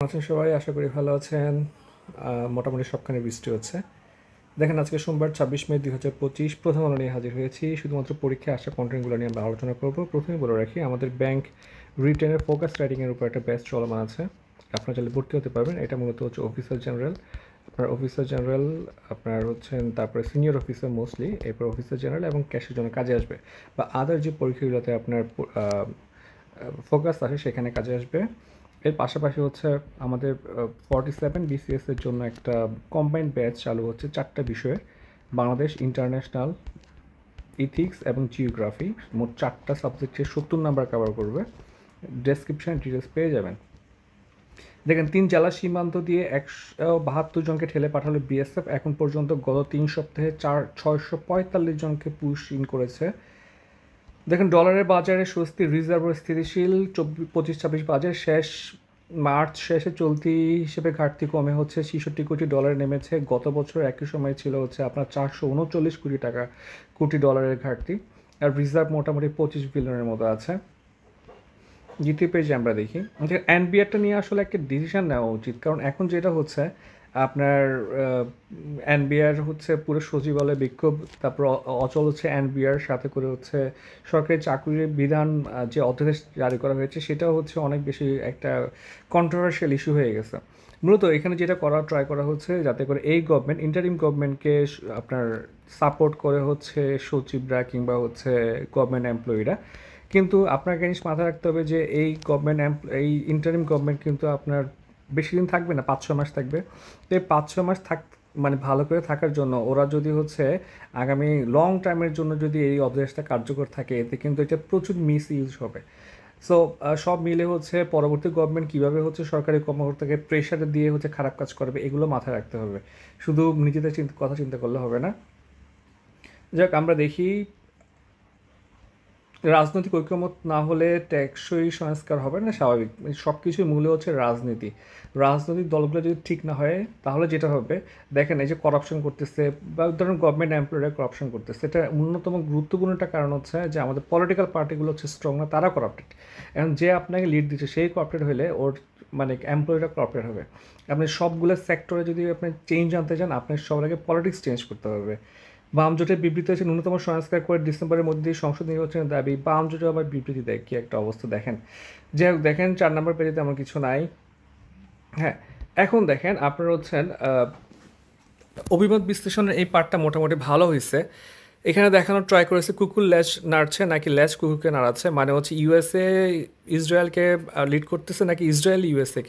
আছেন সবাই, আশা করি ভালো আছেন। মোটামুটি সবখানে বৃষ্টি হচ্ছে। দেখেন, আজকে সোমবার 26 মে 2025 প্রথম আলো নিয়ে হাজির হয়েছি। শুধুমাত্র পরীক্ষায় আসা কন্টেন্টগুলো নিয়ে আমরা আলোচনা করব। প্রথমে বলে রাখি, আমাদের ব্যাংক রিটেনের ফোকাস রাইটিংয়ের উপর একটা ব্যাচ চলমান আছে। আপনারা চাইলে ভর্তি হতে পারবেন। এটা মূলত হচ্ছে অফিসার জেনারেল। অফিসার জেনারেল আপনার হচ্ছেন, তারপরে সিনিয়র অফিসার মোস্টলি, এরপর অফিসার জেনারেল এবং ক্যাশের জন্য কাজে আসবে, বা আদার যে পরীক্ষাগুলোতে আপনার ফোকাস আসে সেখানে কাজে আসবে। এর পাশাপাশি হচ্ছে আমাদের 47 BCS এর জন্য একটা কম্বাইন্ড ব্যাচ চালু হচ্ছে 4টা বিষয়ে: বাংলাদেশ, ইন্টারন্যাশনাল, ইথিক্স এবং জিওগ্রাফি। মোট 4টা সাবজেক্টে 70 নাম্বার কভার করবে। ডেসক্রিপশন ডিটেলস পেয়ে যাবেন। দেখেন, 3 জেলা সীমান্ত দিয়ে 172 জনকে ঠেলে পাঠালো বিএসএফ। এখন পর্যন্ত গত 3 সপ্তাহে 645 জনকে পুশ ইন করেছে। দেখেন, ডলারের বাজারে স্বস্তি, রিজার্ভ স্থিতিশীল। 25-26 বাজার শেষ মার্চ শেষে চলতি হিসেবে ঘাটতি কমে হচ্ছে 66 কোটি ডলার নেমেছে। গত বছর একই সময় ছিল হচ্ছে আপনার 439 কোটি ডলারের ঘাটতি। আর রিজার্ভ মোটামুটি 25 বিলিয়নের মতো আছে। দ্বিতীয় পেজে আমরা দেখি যে এনবিআরটা নিয়ে আসলে একটা ডিসিশন নেওয়া উচিত, কারণ এখন যেটা হচ্ছে আপনার এনবিআর হচ্ছে পুরো সচিবালয় বিক্ষোভ, তারপর অচল হচ্ছে এনবিআর, সাথে করে হচ্ছে সরকারি চাকরির বিধান যে অধ্যাদেশ জারি করা হয়েছে সেটাও হচ্ছে অনেক বেশি একটা কন্ট্রোভার্সিয়াল ইস্যু হয়ে গেছে। মূলত এখানে যেটা ট্রাই করা হচ্ছে যাতে করে এই গভর্নমেন্ট, ইন্টারিম গভর্নমেন্টকে আপনার সাপোর্ট করে হচ্ছে সচিবরা কিংবা হচ্ছে গভর্নমেন্ট এমপ্লয়িরা। কিন্তু আপনাকে জিনিস মাথায় রাখতে হবে যে এই ইন্টারিম গভর্নমেন্ট কিন্তু আপনার বেশি দিন থাকবে না, 5-6 মাস থাকবে। তো এই 5-6 মাস মানে ভালো করে থাকার জন্য ওরা যদি হচ্ছে আগামী লং টাইমের জন্য যদি এই অধ্যাদেশটা কার্যকর থাকে, এতে কিন্তু এটা প্রচুর মিস ইউজ হবে। সো সব মিলে হচ্ছে পরবর্তী গভর্নমেন্ট কীভাবে হচ্ছে সরকারি কর্মকর্তাকে প্রেশার দিয়ে হচ্ছে খারাপ কাজ করবে, এগুলো মাথায় রাখতে হবে। শুধু নিজেদের কথা চিন্তা করলে হবে না। যাক, আমরা দেখি, রাজনৈতিক ঐকমত না হলে টেকসই সংস্কার হবে না, স্বাভাবিক। সব কিছুই মূলে হচ্ছে রাজনীতি। রাজনৈতিক দলগুলো যদি ঠিক না হয় তাহলে যেটা হবে, দেখেন এই যে করাপশন করতেছে, বা ধরুন গভর্নমেন্ট এমপ্লয়িরা করাপশন করতেছে, এটা অন্যতম গুরুত্বপূর্ণ একটা কারণ হচ্ছে যে আমাদের পলিটিক্যাল পার্টিগুলো হচ্ছে স্ট্রং না, তারা করাপ্টেড। এখন যে আপনাকে লিড দিচ্ছে সেই করাপ্টেড হলে ওর মানে এমপ্লয়িরা করাপ্টেড হবে। আপনি সবগুলো সেক্টরে যদি আপনি চেঞ্জ আনতে চান, আপনার সবার আগে পলিটিক্স চেঞ্জ করতে হবে। বাম জোটের বিবৃতি হচ্ছে ন্যূনতম সংস্কার করে ডিসেম্বরের মধ্যে সংসদ নির্বাচনের দাবি। বাম জোটে আবার বিবৃতি দেয়, কি একটা অবস্থা দেখেন। যাই হোক, দেখেন 4 নম্বর পেজে তেমন কিছু নাই। হ্যাঁ, এখন দেখেন আপনার হচ্ছেন অভিমত বিশ্লেষণের এই পার্টটা মোটামুটি ভালো হয়েছে। এখানে দেখানোর ট্রাই করেছে কুকুর ল্যাচ নাড়ছে নাকি ল্যাচ কুকুরকে নাড়াচ্ছে, মানে হচ্ছে ইউএসএ ইসরায়েলকে লিড করতেছে নাকি ইসরায়েল ইউএসএ